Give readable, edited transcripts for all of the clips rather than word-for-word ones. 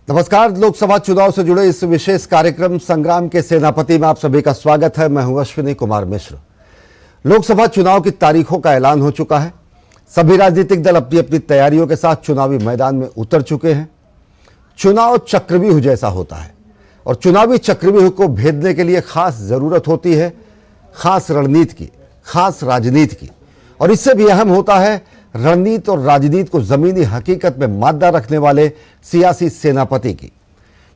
नमस्कार। लोकसभा चुनाव से जुड़े इस विशेष कार्यक्रम संग्राम के सेनापति में आप सभी का स्वागत है। मैं हूं अश्विनी कुमार मिश्र। लोकसभा चुनाव की तारीखों का ऐलान हो चुका है। सभी राजनीतिक दल अपनी अपनी तैयारियों के साथ चुनावी मैदान में उतर चुके हैं। चुनाव चक्रव्यूह जैसा होता है और चुनावी चक्रव्यूह को भेदने के लिए खास जरूरत होती है खास रणनीति की, खास राजनीति की। और इससे भी अहम होता है रणनीति और राजनीति को जमीनी हकीकत में मादा रखने वाले सियासी सेनापति की।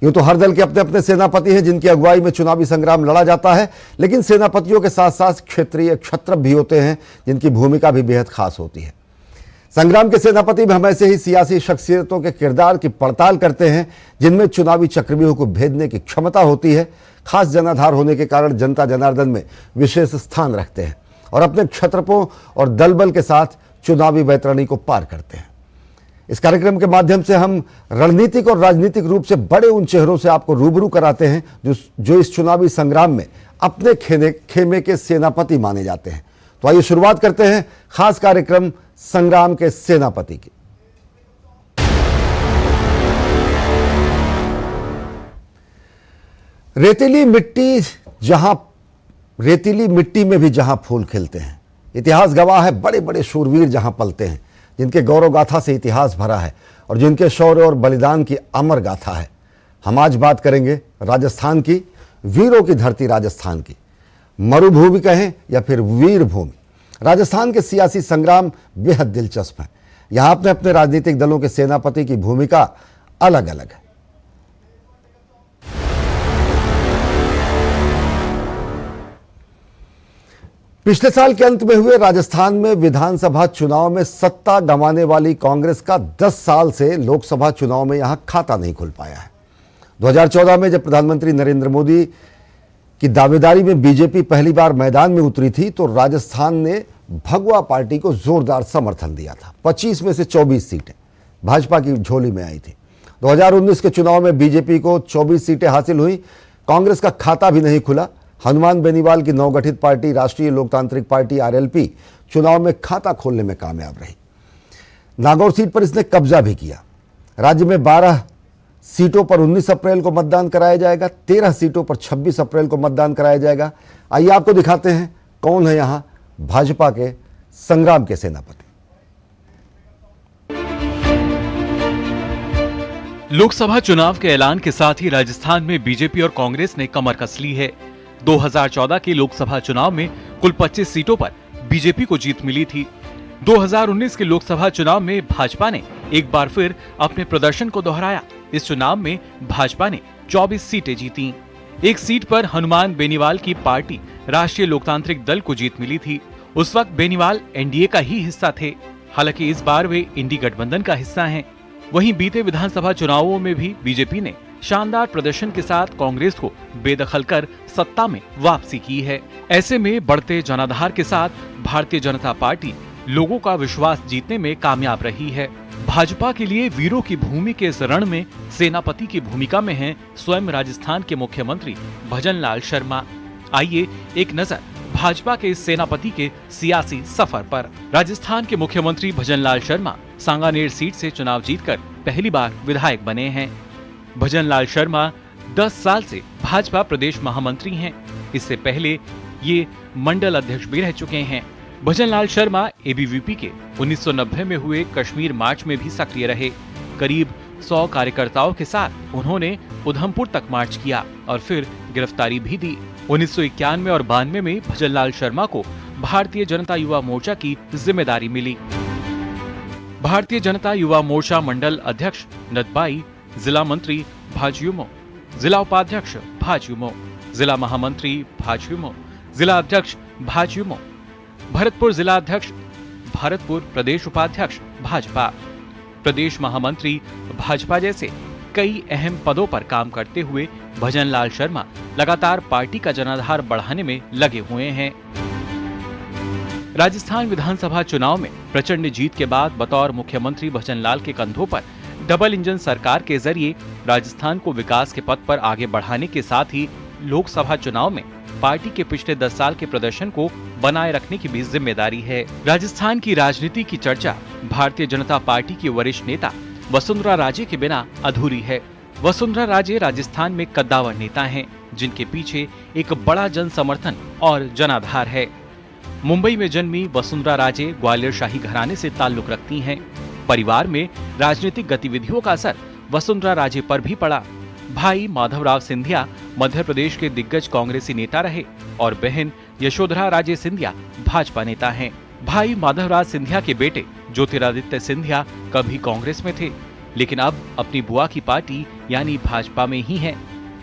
यूं तो हर दल के अपने अपने सेनापति हैं जिनकी अगुवाई में चुनावी संग्राम लड़ा जाता है, लेकिन सेनापतियों के साथ साथ क्षेत्रीय क्षत्रप भी होते हैं जिनकी भूमिका भी बेहद खास होती है। संग्राम के सेनापति में हम ऐसे ही सियासी शख्सियतों के किरदार की पड़ताल करते हैं जिनमें चुनावी चक्रव्यूह को भेदने की क्षमता होती है, खास जनाधार होने के कारण जनता जनार्दन में विशेष स्थान रखते हैं और अपने क्षत्रपों और दलबल के साथ चुनावी वैतरणी को पार करते हैं। इस कार्यक्रम के माध्यम से हम रणनीतिक और राजनीतिक रूप से बड़े उन चेहरों से आपको रूबरू कराते हैं जो इस चुनावी संग्राम में अपने खेमे के सेनापति माने जाते हैं। तो आइए शुरुआत करते हैं खास कार्यक्रम संग्राम के सेनापति की। रेतीली मिट्टी में भी जहां फूल खिलते हैं, इतिहास गवाह है बड़े बड़े शूरवीर जहां पलते हैं, जिनके गौरव गाथा से इतिहास भरा है और जिनके शौर्य और बलिदान की अमर गाथा है। हम आज बात करेंगे राजस्थान की, वीरों की धरती राजस्थान की। मरुभूमि कहें या फिर वीर भूमि, राजस्थान के सियासी संग्राम बेहद दिलचस्प है। यहां अपने अपने राजनीतिक दलों के सेनापति की भूमिका अलग अलग है। पिछले साल के अंत में हुए राजस्थान में विधानसभा चुनाव में सत्ता गंवाने वाली कांग्रेस का 10 साल से लोकसभा चुनाव में यहां खाता नहीं खुल पाया है। 2014 में जब प्रधानमंत्री नरेंद्र मोदी की दावेदारी में बीजेपी पहली बार मैदान में उतरी थी तो राजस्थान ने भगवा पार्टी को जोरदार समर्थन दिया था। 25 में से 24 सीटें भाजपा की झोली में आई थी। 2019 के चुनाव में बीजेपी को 24 सीटें हासिल हुई। कांग्रेस का खाता भी नहीं खुला। हनुमान बेनीवाल की नवगठित पार्टी राष्ट्रीय लोकतांत्रिक पार्टी आरएलपी चुनाव में खाता खोलने में कामयाब रही। नागौर सीट पर इसने कब्जा भी किया। राज्य में 12 सीटों पर 19 अप्रैल को मतदान कराया जाएगा, 13 सीटों पर 26 अप्रैल को मतदान कराया जाएगा। आइए आपको दिखाते हैं कौन है यहां भाजपा के संग्राम के सेनापति। लोकसभा चुनाव के ऐलान के साथ ही राजस्थान में बीजेपी और कांग्रेस ने कमर कस ली है। 2014 के लोकसभा चुनाव में कुल 25 सीटों पर बीजेपी को जीत मिली थी। 2019 के लोकसभा चुनाव में भाजपा ने एक बार फिर अपने प्रदर्शन को दोहराया। इस चुनाव में भाजपा ने 24 सीटें जीती। एक सीट पर हनुमान बेनीवाल की पार्टी राष्ट्रीय लोकतांत्रिक दल को जीत मिली थी। उस वक्त बेनीवाल एनडीए का ही हिस्सा थे, हालांकि इस बार वे इंडी गठबंधन का हिस्सा हैं। वहीं बीते विधानसभा चुनावों में भी बीजेपी ने शानदार प्रदर्शन के साथ कांग्रेस को बेदखल कर सत्ता में वापसी की है। ऐसे में बढ़ते जनाधार के साथ भारतीय जनता पार्टी लोगों का विश्वास जीतने में कामयाब रही है। भाजपा के लिए वीरों की भूमि के इस रण में सेनापति की भूमिका में हैं स्वयं राजस्थान के मुख्यमंत्री भजनलाल शर्मा। आइए एक नजर भाजपा के इस सेनापति के सियासी सफर पर। राजस्थान के मुख्यमंत्री भजनलाल शर्मा सांगानेर सीट से चुनाव जीतकर पहली बार विधायक बने हैं। भजनलाल शर्मा 10 साल से भाजपा प्रदेश महामंत्री हैं। इससे पहले ये मंडल अध्यक्ष भी रह चुके हैं। भजनलाल शर्मा एबीवीपी के 1990 में हुए कश्मीर मार्च में भी सक्रिय रहे। करीब 100 कार्यकर्ताओं के साथ उन्होंने उधमपुर तक मार्च किया और फिर गिरफ्तारी भी दी। 1991 और 92 में भजनलाल शर्मा को भारतीय जनता युवा मोर्चा की जिम्मेदारी मिली। भारतीय जनता युवा मोर्चा मंडल अध्यक्ष नदबाई, जिला मंत्री भाजयुमो, जिला उपाध्यक्ष भाजयुमो, जिला महामंत्री भाजयुमो, जिला अध्यक्ष भाजयुमो, भरतपुर जिला अध्यक्ष, भरतपुर प्रदेश उपाध्यक्ष भाजपा, प्रदेश महामंत्री भाजपा जैसे कई अहम पदों पर काम करते हुए भजनलाल शर्मा लगातार पार्टी का जनाधार बढ़ाने में लगे हुए हैं। राजस्थान विधानसभा चुनाव में प्रचंड जीत के बाद बतौर मुख्यमंत्री भजनलाल के कंधों पर डबल इंजन सरकार के जरिए राजस्थान को विकास के पथ पर आगे बढ़ाने के साथ ही लोकसभा चुनाव में पार्टी के पिछले 10 साल के प्रदर्शन को बनाए रखने की भी जिम्मेदारी है। राजस्थान की राजनीति की चर्चा भारतीय जनता पार्टी की वरिष्ठ नेता वसुंधरा राजे के बिना अधूरी है। वसुंधरा राजे राजस्थान में कद्दावर नेता हैं, जिनके पीछे एक बड़ा जन समर्थन और जनाधार है। मुंबई में जन्मी वसुंधरा राजे ग्वालियर शाही घराने से ताल्लुक रखती हैं। परिवार में राजनीतिक गतिविधियों का असर वसुंधरा राजे पर भी पड़ा। भाई माधवराव सिंधिया मध्य प्रदेश के दिग्गज कांग्रेसी नेता रहे और बहन यशोधरा राजे सिंधिया भाजपा नेता हैं। भाई माधवराव सिंधिया के बेटे ज्योतिरादित्य सिंधिया कभी कांग्रेस में थे, लेकिन अब अपनी बुआ की पार्टी यानी भाजपा में ही हैं।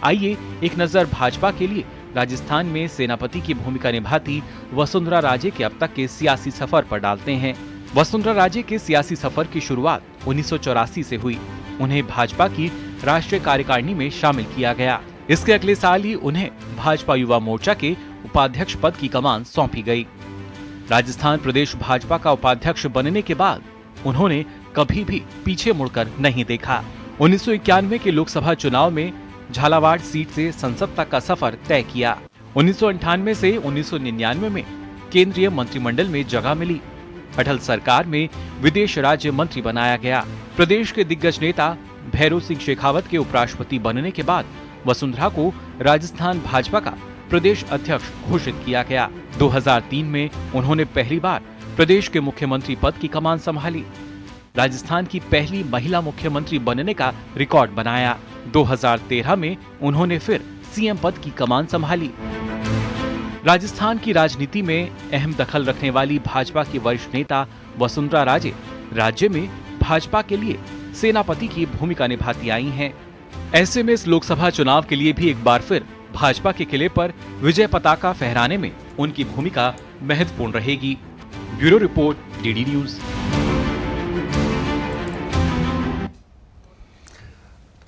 आइए एक नजर भाजपा के लिए राजस्थान में सेनापति की भूमिका निभाती वसुंधरा राजे के अब तक के सियासी सफर पर डालते हैं। वसुंधरा राजे के सियासी सफर की शुरुआत 1984 से हुई। उन्हें भाजपा की राष्ट्रीय कार्यकारिणी में शामिल किया गया। इसके अगले साल ही उन्हें भाजपा युवा मोर्चा के उपाध्यक्ष पद की कमान सौंपी गई। राजस्थान प्रदेश भाजपा का उपाध्यक्ष बनने के बाद उन्होंने कभी भी पीछे मुड़कर नहीं देखा। 1991 के लोकसभा चुनाव में झालावाड़ सीट से संसद तक का सफर तय किया। 1998 से 1999 में केंद्रीय मंत्रिमंडल में जगह मिली। अटल सरकार में विदेश राज्य मंत्री बनाया गया। प्रदेश के दिग्गज नेता भैरों सिंह शेखावत के उपराष्ट्रपति बनने के बाद वसुंधरा को राजस्थान भाजपा का प्रदेश अध्यक्ष घोषित किया गया। 2003 में उन्होंने पहली बार प्रदेश के मुख्यमंत्री पद की कमान संभाली। राजस्थान की पहली महिला मुख्यमंत्री बनने का रिकॉर्ड बनाया। 2013 में उन्होंने फिर सीएम पद की कमान संभाली। राजस्थान की राजनीति में अहम दखल रखने वाली भाजपा की वरिष्ठ नेता वसुंधरा राजे राज्य में भाजपा के लिए सेनापति की भूमिका निभाती आई हैं। ऐसे में इस लोकसभा चुनाव के लिए भी एक बार फिर भाजपा के किले पर विजय पताका फहराने में उनकी भूमिका महत्वपूर्ण रहेगी। Bureau report, DD news.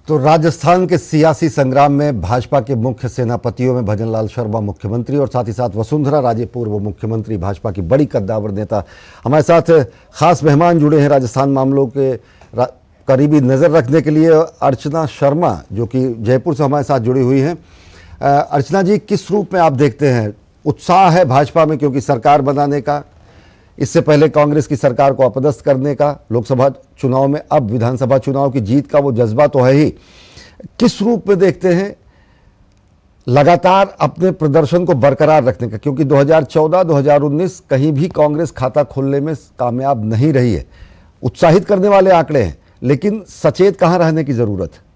तो राजस्थान के सियासी संग्राम में भाजपा के मुख्य सेनापतियों में भजनलाल शर्मा मुख्यमंत्री और साथ ही साथ वसुंधरा राजे पूर्व मुख्यमंत्री, भाजपा की बड़ी कद्दावर नेता। हमारे साथ खास मेहमान जुड़े हैं राजस्थान मामलों के करीबी नज़र रखने के लिए अर्चना शर्मा, जो कि जयपुर से हमारे साथ जुड़ी हुई हैं। अर्चना जी, किस रूप में आप देखते हैं उत्साह है भाजपा में, क्योंकि सरकार बनाने का, इससे पहले कांग्रेस की सरकार को अपदस्थ करने का, लोकसभा चुनाव में अब विधानसभा चुनाव की जीत का वो जज्बा तो है ही, किस रूप में देखते हैं लगातार अपने प्रदर्शन को बरकरार रखने का? क्योंकि 2014-2019 कहीं भी कांग्रेस खाता खोलने में कामयाब नहीं रही है। उत्साहित करने वाले आंकड़े हैं, लेकिन सचेत कहाँ रहने की जरूरत है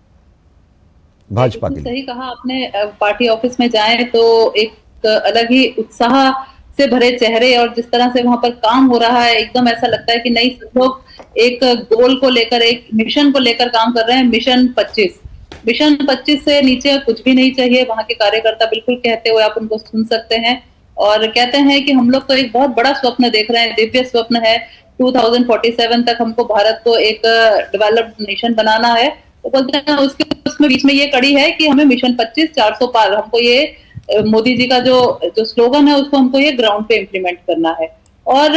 भाजपा के लिए? सही कहा आपने। पार्टी ऑफिस में जाएं तो एक अलग ही उत्साह से भरे चेहरे और जिस तरह से वहां पर काम हो रहा है, एकदम ऐसा लगता है कि नहीं, सब लोग एक गोल को लेकर, एक मिशन को लेकर काम कर रहे हैं। मिशन 25 से नीचे कुछ भी नहीं चाहिए। वहां के कार्यकर्ता बिल्कुल कहते हुए आप उनको सुन सकते हैं और कहते हैं कि हम लोग तो एक बहुत बड़ा स्वप्न देख रहे हैं, दिव्य स्वप्न है। 2047 तक हमको भारत को एक डेवलप्ड नेशन बनाना है। तो बोलते हैं उसमें बीच में ये कड़ी है कि हमें मिशन 25 400 पार, हमको ये मोदी जी का जो स्लोगन है उसको हमको ये ग्राउंड पे इम्प्लीमेंट करना है। और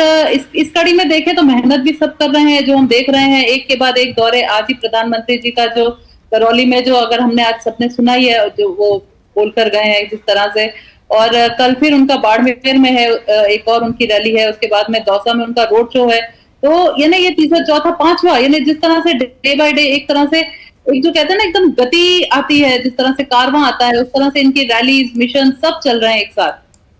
इस कड़ी में देखें तो मेहनत भी सब कर रहे हैं। जो हम देख रहे हैं एक के बाद एक दौरे, आज ही प्रधानमंत्री जी का जो करौली में जो अगर हमने आज सबने सुना ही है, जो वो बोलकर गए हैं जिस तरह से, और कल फिर उनका बाड़मेर में है एक और उनकी रैली है, उसके बाद में दौसा में उनका रोड शो है। तो यानी ये तीसरा, चौथा, पांचवा, यानी जिस तरह से डे बाय डे एक तरह से एक जो कहते हैं ना एकदम गति आती है, जिस तरह से कारवां आता है, उस तरह से इनकी रैलीज, मिशन सब चल रहे हैं एक साथ।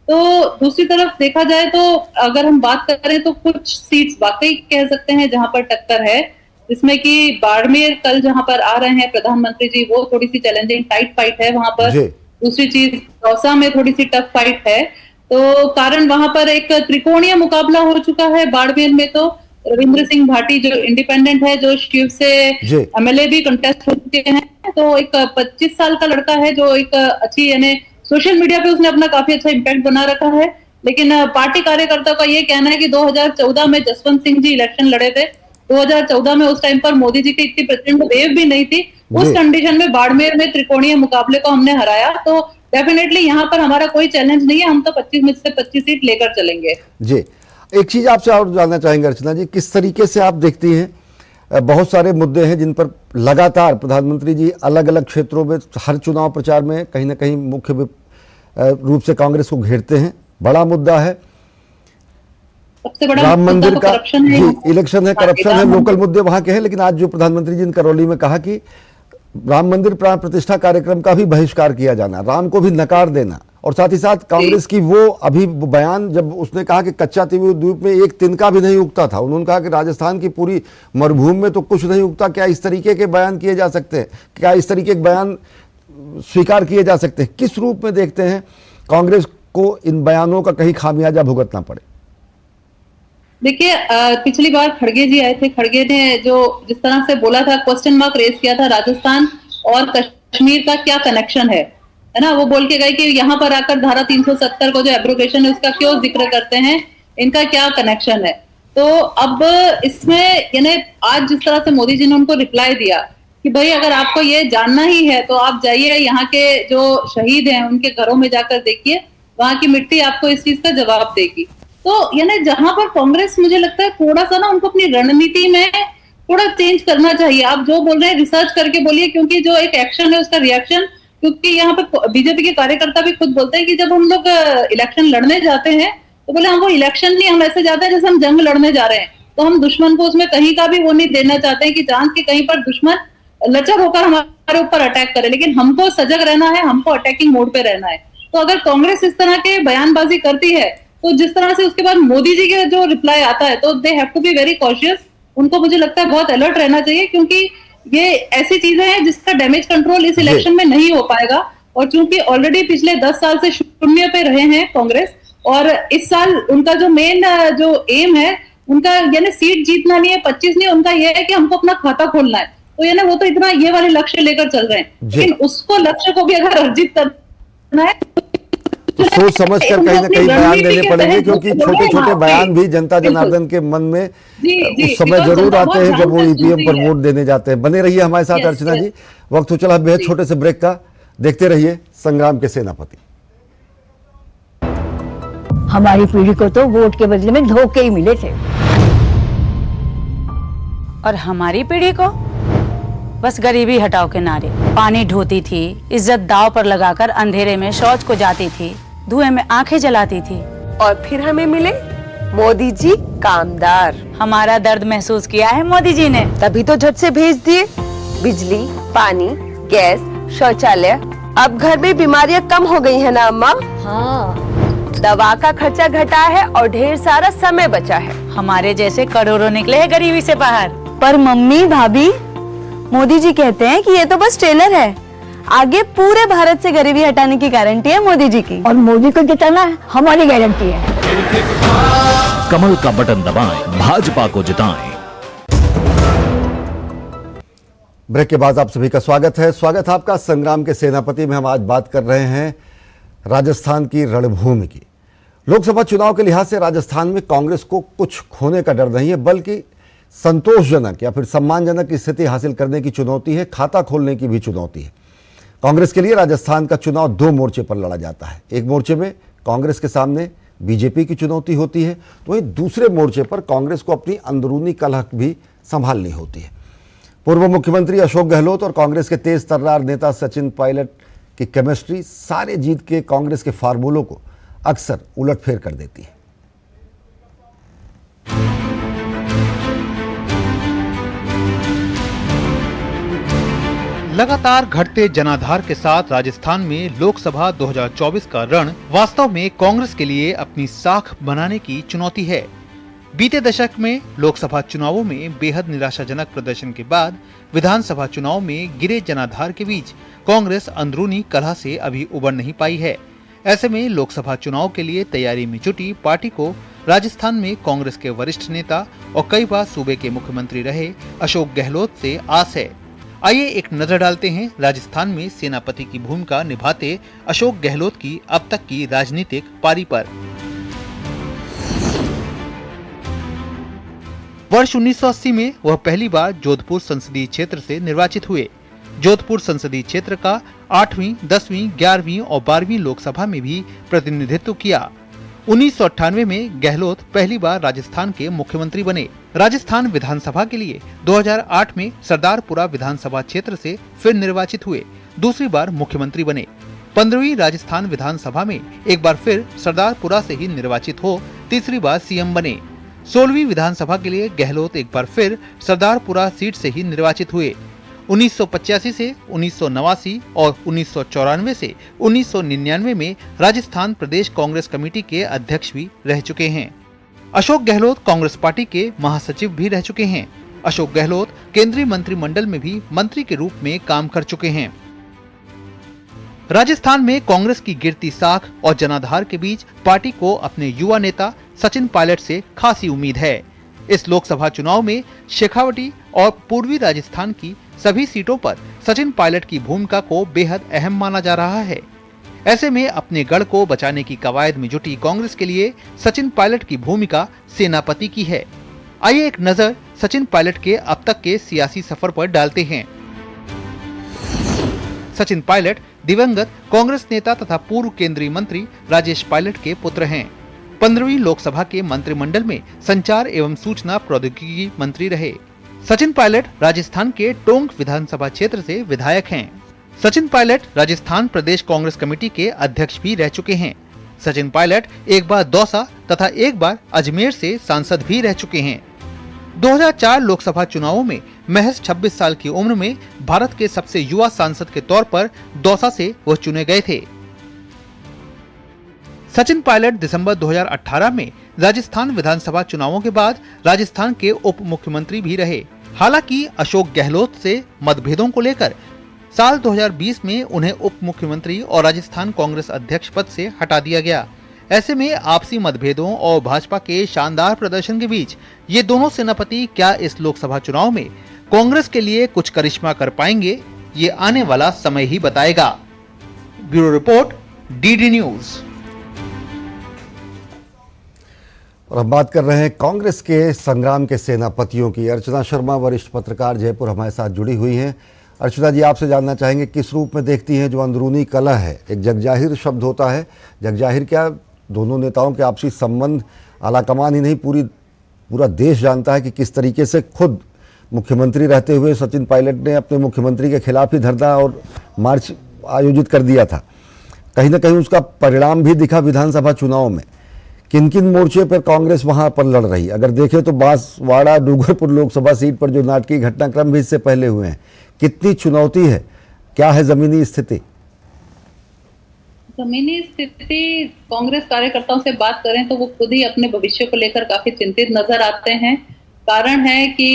तो दूसरी तरफ देखा जाए तो अगर हम बात करें तो कुछ सीट्स वाकई कह सकते हैं जहां पर टक्कर है, जिसमें कि बाड़मेर कल जहां पर आ रहे हैं प्रधानमंत्री जी, वो थोड़ी सी चैलेंजिंग टाइट फाइट है वहां पर। दूसरी चीज, दौसा में थोड़ी सी टफ फाइट है। तो कारण वहां पर एक त्रिकोणीय मुकाबला हो चुका है। बाड़मेर में तो रविंद्र सिंह भाटी जो इंडिपेंडेंट है, जो शिव से एमएलए भी कंटेस्ट हो चुके हैं, तो एक 25 साल का लड़का है जो एक अच्छी, यानी सोशल मीडिया पे उसने अपना काफी अच्छा इम्पैक्ट बना रखा है। लेकिन पार्टी कार्यकर्ताओं का ये कहना है कि 2014 में जसवंत सिंह जी इलेक्शन लड़े थे। 2014 में उस टाइम पर मोदी जी की इतनी प्रचंड वेव भी नहीं थी। उस कंडीशन में बाड़मेर में त्रिकोणीय मुकाबले को हमने हराया। तो डेफिनेटली यहाँ पर हमारा कोई चैलेंज नहीं है, हम तो 25 में से 25 सीट लेकर चलेंगे। जी, एक चीज आपसे और जानना चाहेंगे अर्चना जी, किस तरीके से आप देखती हैं, बहुत सारे मुद्दे हैं जिन पर लगातार प्रधानमंत्री जी अलग अलग क्षेत्रों में हर चुनाव प्रचार में कहीं ना कहीं मुख्य रूप से कांग्रेस को घेरते हैं। बड़ा मुद्दा है सबसे बड़ा राम मंदिर का, करप्शन है, इलेक्शन है, करप्शन है, लोकल मुद्दे वहां के हैं। लेकिन आज जो प्रधानमंत्री जी ने करौली में कहा कि राम मंदिर प्राण प्रतिष्ठा कार्यक्रम का भी बहिष्कार किया जाना, राम को भी नकार देना, और साथ ही साथ कांग्रेस की वो अभी बयान जब उसने कहा कि कच्चा द्वीप में एक तिनका भी नहीं उगता था, उन्होंने कहा कि राजस्थान की पूरी मरुभूमि में तो कुछ नहीं उगता। क्या इस तरीके के बयान किए जा सकते हैं? क्या इस तरीके के बयान स्वीकार किए जा सकते हैं? किस रूप में देखते हैं कांग्रेस को इन बयानों का कहीं खामियाजा भुगतना पड़े? देखिए, पिछली बार खड़गे जी आए थे, खड़गे ने जो जिस तरह से बोला था, क्वेश्चन मार्क रेज किया था, राजस्थान और कश्मीर का क्या कनेक्शन है ना, वो बोल के गए कि यहाँ पर आकर धारा 370 को जो एब्रोगेशन है उसका क्यों जिक्र करते हैं, इनका क्या कनेक्शन है। तो अब इसमें यानी आज जिस तरह से मोदी जी ने उनको रिप्लाई दिया कि भाई अगर आपको ये जानना ही है तो आप जाइए यहाँ के जो शहीद हैं उनके घरों में जाकर देखिए, वहां की मिट्टी आपको इस चीज का जवाब देगी। तो यानी जहां पर कांग्रेस, मुझे लगता है थोड़ा सा ना उनको अपनी रणनीति में थोड़ा चेंज करना चाहिए। आप जो बोल रहे हैं रिसर्च करके बोलिए, क्योंकि जो एक एक्शन है उसका रिएक्शन, क्योंकि यहाँ पे बीजेपी के कार्यकर्ता भी खुद बोलते हैं कि जब हम लोग इलेक्शन लड़ने जाते हैं तो बोले हम वो इलेक्शन नहीं, हम ऐसे जाते हैं जैसे हम जंग लड़ने जा रहे हैं, तो हम दुश्मन को उसमें कहीं का भी वो नहीं देना चाहते हैं कि चांस कि कहीं पर दुश्मन लचर होकर हमारे ऊपर अटैक करे, लेकिन हमको सजग रहना है, हमको अटैकिंग मोड पे रहना है। तो अगर कांग्रेस इस तरह के बयानबाजी करती है तो जिस तरह से उसके बाद मोदी जी के जो रिप्लाई आता है तो they have to be very cautious. उनको मुझे लगता है बहुत अलर्ट रहना चाहिए, क्योंकि ये ऐसी चीजें हैं जिसका डैमेज कंट्रोल इस इलेक्शन में नहीं हो पाएगा। और चूंकि ऑलरेडी पिछले 10 साल से शून्य पे रहे हैं कांग्रेस, और इस साल उनका जो मेन जो एम है उनका यानी सीट जीतना नहीं है, 25 नहीं, उनका यह है कि हमको अपना खाता खोलना है। तो यानी वो तो इतना ये वाले लक्ष्य लेकर चल रहे हैं, लेकिन उसको लक्ष्य को भी अगर अर्जित करना है तो सोच समझ कर कहीं ना कहीं बयान देने पड़ेंगे, क्योंकि छोटे छोटे बयान भी जनता जनार्दन के मन में उस समय जरूर आते हैं जब वो ईवीएम पर वोट देने जाते हैं। बने रहिए हमारे साथ अर्चना जी, वक्त हो चला बेहद छोटे से ब्रेक का, देखते रहिए संग्राम के सेनापति। हमारी पीढ़ी को तो वोट के बदले में धोखे ही मिले थे, और हमारी पीढ़ी को बस गरीबी हटाओ के नारे। पानी ढोती थी, इज्जत दांव पर लगाकर अंधेरे में शौच को जाती थी, धुएं में आंखें जलाती थी, और फिर हमें मिले मोदी जी कामदार। हमारा दर्द महसूस किया है मोदी जी ने, तभी तो झट से भेज दिए बिजली, पानी, गैस, शौचालय। अब घर में बीमारियां कम हो गई है ना अम्मा? हाँ, दवा का खर्चा घटा है और ढेर सारा समय बचा है। हमारे जैसे करोड़ों निकले हैं गरीबी से बाहर। पर मम्मी भाभी, मोदी जी कहते हैं कि ये तो बस ट्रेलर है, आगे पूरे भारत से गरीबी हटाने की गारंटी है मोदी जी की। और मोदी को जिताना हमारी गारंटी है। कमल का बटन दबाएं, भाजपा को जिताएं। ब्रेक के बाद आप सभी का स्वागत है। स्वागत है आपका संग्राम के सेनापति में। हम आज बात कर रहे हैं राजस्थान की रणभूमि की। लोकसभा चुनाव के लिहाज से राजस्थान में कांग्रेस को कुछ खोने का डर नहीं है, बल्कि संतोषजनक या फिर सम्मानजनक स्थिति हासिल करने की चुनौती है, खाता खोलने की भी चुनौती है। कांग्रेस के लिए राजस्थान का चुनाव दो मोर्चे पर लड़ा जाता है। एक मोर्चे में कांग्रेस के सामने बीजेपी की चुनौती होती है, तो वहीं दूसरे मोर्चे पर कांग्रेस को अपनी अंदरूनी कलह भी संभालनी होती है। पूर्व मुख्यमंत्री अशोक गहलोत और कांग्रेस के तेज तर्रार नेता सचिन पायलट की केमिस्ट्री सारे जीत के कांग्रेस के फार्मूलों को अक्सर उलटफेर कर देती है। लगातार घटते जनाधार के साथ राजस्थान में लोकसभा 2024 का रण वास्तव में कांग्रेस के लिए अपनी साख बनाने की चुनौती है। बीते दशक में लोकसभा चुनावों में बेहद निराशाजनक प्रदर्शन के बाद विधानसभा चुनाव में गिरे जनाधार के बीच कांग्रेस अंदरूनी कलह से अभी उबर नहीं पाई है। ऐसे में लोकसभा चुनाव के लिए तैयारी में जुटी पार्टी को राजस्थान में कांग्रेस के वरिष्ठ नेता और कई बार सूबे के मुख्यमंत्री रहे अशोक गहलोत से आस है। आइए एक नजर डालते हैं राजस्थान में सेनापति की भूमिका निभाते अशोक गहलोत की अब तक की राजनीतिक पारी पर। वर्ष 1980 में वह पहली बार जोधपुर संसदीय क्षेत्र से निर्वाचित हुए। जोधपुर संसदीय क्षेत्र का 8वीं, 10वीं, 11वीं और 12वीं लोकसभा में भी प्रतिनिधित्व किया। 1998 में गहलोत पहली बार राजस्थान के मुख्यमंत्री बने। राजस्थान विधानसभा के लिए 2008 में सरदारपुरा विधानसभा क्षेत्र से फिर निर्वाचित हुए, दूसरी बार मुख्यमंत्री बने। 15वीं राजस्थान विधानसभा में एक बार फिर सरदारपुरा से ही निर्वाचित हो तीसरी बार सीएम बने। 16वीं विधानसभा के लिए गहलोत एक बार फिर सरदारपुरा सीट से ही निर्वाचित हुए 1985 से 1989 और 1994 से 1999 में राजस्थान प्रदेश कांग्रेस कमेटी के अध्यक्ष भी रह चुके हैं। अशोक गहलोत कांग्रेस पार्टी के महासचिव भी रह चुके हैं। अशोक गहलोत केंद्रीय मंत्रिमंडल में भी मंत्री के रूप में काम कर चुके हैं। राजस्थान में कांग्रेस की गिरती साख और जनाधार के बीच पार्टी को अपने युवा नेता सचिन पायलट से खासी उम्मीद है। इस लोकसभा चुनाव में शेखावटी और पूर्वी राजस्थान की सभी सीटों पर सचिन पायलट की भूमिका को बेहद अहम माना जा रहा है। ऐसे में अपने गढ़ को बचाने की कवायद में जुटी कांग्रेस के लिए सचिन पायलट की भूमिका सेनापति की है। आइए एक नजर सचिन पायलट के अब तक के सियासी सफर पर डालते हैं। सचिन पायलट दिवंगत कांग्रेस नेता तथा पूर्व केंद्रीय मंत्री राजेश पायलट के पुत्र हैं। 15वीं लोकसभा के मंत्रिमंडल में संचार एवं सूचना प्रौद्योगिकी मंत्री रहे। सचिन पायलट राजस्थान के टोंक विधानसभा क्षेत्र से विधायक हैं। सचिन पायलट राजस्थान प्रदेश कांग्रेस कमेटी के अध्यक्ष भी रह चुके हैं। सचिन पायलट एक बार दौसा तथा एक बार अजमेर से सांसद भी रह चुके हैं। 2004 लोकसभा चुनावों में महज 26 साल की उम्र में भारत के सबसे युवा सांसद के तौर पर दौसा से वह चुने गए थे। सचिन पायलट दिसंबर 2018 में राजस्थान विधानसभा चुनावों के बाद राजस्थान के उप मुख्यमंत्री भी रहे। हालांकि अशोक गहलोत से मतभेदों को लेकर साल 2020 में उन्हें उप मुख्यमंत्री और राजस्थान कांग्रेस अध्यक्ष पद से हटा दिया गया। ऐसे में आपसी मतभेदों और भाजपा के शानदार प्रदर्शन के बीच ये दोनों सेनापति क्या इस लोकसभा चुनाव में कांग्रेस के लिए कुछ करिश्मा कर पाएंगे, ये आने वाला समय ही बताएगा। Bureau report, DD news. और हम बात कर रहे हैं कांग्रेस के संग्राम के सेनापतियों की। अर्चना शर्मा वरिष्ठ पत्रकार जयपुर हमारे साथ जुड़ी हुई हैं। अर्चना जी, आपसे जानना चाहेंगे किस रूप में देखती हैं जो अंदरूनी कलह है। एक जगजाहिर शब्द होता है, जगजाहिर क्या, दोनों नेताओं के आपसी संबंध आलाकमान ही नहीं पूरा देश जानता है कि किस तरीके से खुद मुख्यमंत्री रहते हुए सचिन पायलट ने अपने मुख्यमंत्री के खिलाफ ही धरना और मार्च आयोजित कर दिया था। कहीं ना कहीं उसका परिणाम भी दिखा विधानसभा चुनाव में। किन किन मोर्चे पर कांग्रेस वहां पर लड़ रही, अगर देखें तो बांसवाड़ा डूंगरपुर लोकसभा सीट पर जो नाटकीय घटनाक्रम भी इससे पहले हुए हैं, कितनी चुनौती है, क्या है जमीनी स्थिति? जमीनी स्थिति कांग्रेस कार्यकर्ताओं से बात करें तो वो खुद ही अपने भविष्य को लेकर काफी चिंतित नजर आते हैं। कारण है कि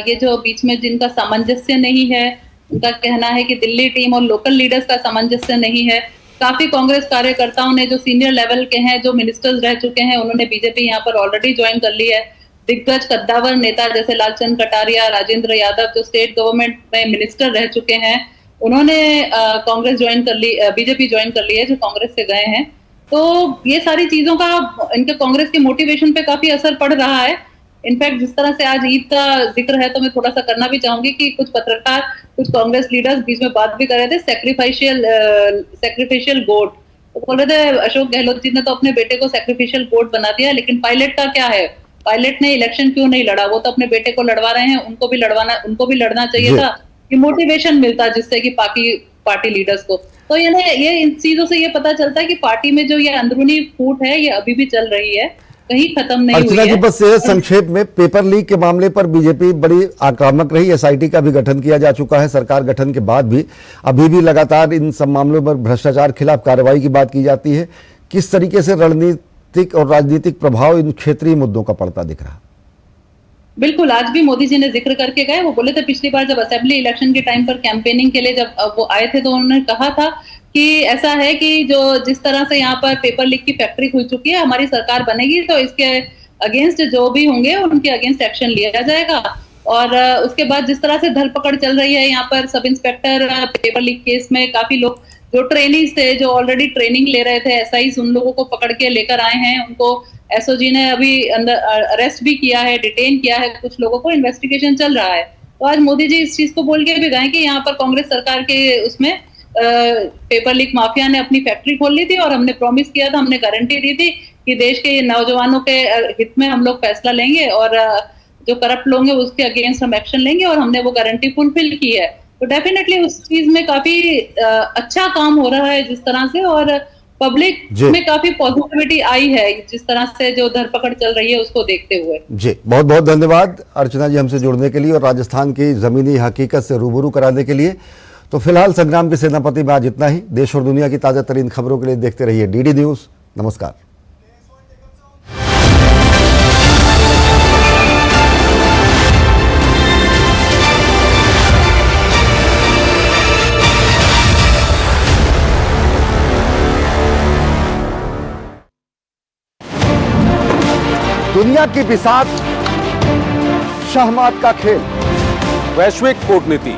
ये जो बीच में जिनका सामंजस्य नहीं है, उनका कहना है कि दिल्ली टीम और लोकल लीडर्स का सामंजस्य नहीं है। काफी कांग्रेस कार्यकर्ताओं ने जो सीनियर लेवल के हैं, जो मिनिस्टर्स रह चुके हैं, उन्होंने बीजेपी यहाँ पर ऑलरेडी ज्वाइन कर ली है। दिग्गज कद्दावर नेता जैसे लालचंद कटारिया, राजेंद्र यादव जो स्टेट गवर्नमेंट में मिनिस्टर रह चुके हैं, उन्होंने कांग्रेस ज्वाइन कर ली, बीजेपी ज्वाइन कर ली है, जो कांग्रेस से गए हैं। तो ये सारी चीजों का इनके कांग्रेस के मोटिवेशन पे काफी असर पड़ रहा है। इनफैक्ट जिस तरह से आज ईद का जिक्र है तो मैं थोड़ा सा करना भी चाहूंगी कि कुछ पत्रकार, कुछ कांग्रेस लीडर्स बीच में बात भी कर रहे थे सैक्रिफिशियल गोट। तो बोल रहे थे अशोक गहलोत जी ने तो अपने बेटे को सैक्रिफिशियल गोट बना दिया, लेकिन पायलट का क्या है? पायलट ने इलेक्शन क्यों नहीं लड़ा? वो तो अपने बेटे को लड़वा रहे हैं, उनको भी लड़ना चाहिए था कि मोटिवेशन मिलता जिससे कि पार्टी लीडर्स को। तो ये इन चीजों से ये पता चलता है कि पार्टी में जो ये अंदरूनी फूट है ये अभी भी चल रही है, कहीं खत्म नहीं हुई है। बस संक्षेप में पेपर लीक के मामले पर बीजेपी बड़ी आक्रामक रही। एसआईटी का भी गठन किया जा चुका है सरकार गठन के बाद भी। अभी भी लगातार इन सब मामलों पर भ्रष्टाचार खिलाफ कार्रवाई की बात की जाती है। किस तरीके से रणनीतिक और राजनीतिक प्रभाव इन क्षेत्रीय मुद्दों का पड़ता दिख रहा? बिल्कुल, आज भी मोदी जी ने जिक्र करके गए। वो बोले थे पिछली बार जब असेंबली इलेक्शन के टाइम पर कैंपेनिंग के लिए जब वो आए थे तो उन्होंने कहा था कि ऐसा है कि जो जिस तरह से यहाँ पर पेपर लीक की फैक्ट्री खुल चुकी है, हमारी सरकार बनेगी तो इसके अगेंस्ट जो भी होंगे उनके अगेंस्ट एक्शन लिया जाएगा। और उसके बाद जिस तरह से धरपकड़ चल रही है यहाँ पर sub inspector paper leak case में, काफी लोग जो ट्रेनीज थे, जो ऑलरेडी ट्रेनिंग ले रहे थे, एसआईज उन लोगों को पकड़ के लेकर आए हैं। उनको एसओजी ने अभी अंदर अरेस्ट भी किया है, डिटेन किया है, कुछ लोगों को इन्वेस्टिगेशन चल रहा है। तो आज मोदी जी इस चीज को बोल के भी गए कि यहाँ पर कांग्रेस सरकार के उसमें पेपर लीक माफिया ने अपनी फैक्ट्री खोल ली थी और हमने प्रॉमिस किया था, हमने गारंटी दी थी कि देश के नौजवानों के हित में हम लोग फैसला लेंगे और जो करप्ट लोग हैं उसके अगेंस्ट हम एक्शन लेंगे, और हमने वो गारंटी फुलफिल की है। तो डेफिनेटली उस चीज में काफी अच्छा काम हो रहा है जिस तरह से। और पब्लिक जी। में काफी पॉजिटिविटी आई है जिस तरह से जो धरपकड़ चल रही है उसको देखते हुए। जी, बहुत बहुत धन्यवाद अर्चना जी हमसे जुड़ने के लिए और राजस्थान की जमीनी हकीकत से रूबरू कराने के लिए। तो फिलहाल संग्राम के सेनापति में आज इतना ही। देश और दुनिया की ताजा तरीन खबरों के लिए देखते रहिए डीडी न्यूज। नमस्कार। दुनिया की बिसात शहमात का खेल, वैश्विक कूटनीति,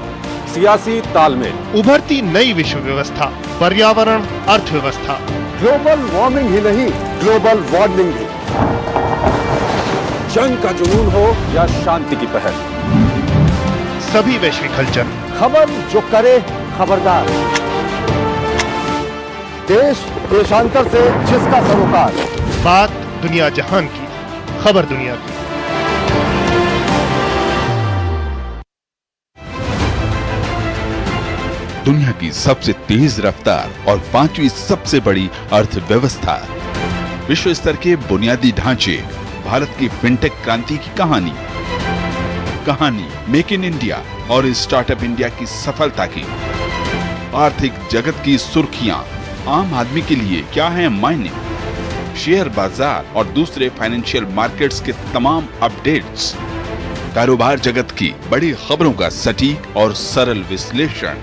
सियासी तालमेल, उभरती नई विश्व व्यवस्था, पर्यावरण, अर्थव्यवस्था, ग्लोबल वार्मिंग ही नहीं ग्लोबल वार्निंग भी, जंग का जुनून हो या शांति की पहल, सभी वैश्विक हलचल, खबर जो करे खबरदार, देश देशांतर से जिसका सरोकार, बात दुनिया जहान की, खबर दुनिया की। दुनिया की सबसे तेज रफ्तार और 5वीं सबसे बड़ी अर्थव्यवस्था, विश्व स्तर के बुनियादी ढांचे, भारत की फिनटेक क्रांति की कहानी मेक इन इंडिया और स्टार्टअप इंडिया की सफलता की, आर्थिक जगत की सुर्खियां, आम आदमी के लिए क्या है मायने, शेयर बाजार और दूसरे फाइनेंशियल मार्केट्स के तमाम अपडेट्स, कारोबार जगत की बड़ी खबरों का सटीक और सरल विश्लेषण।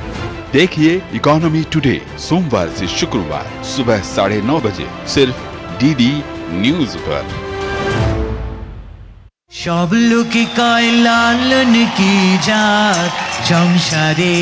देखिए इकोनॉमी टुडे सोमवार से शुक्रवार सुबह 9:30 बजे सिर्फ डीडी न्यूज पर। सब लोग की लालन की जात जमशरे।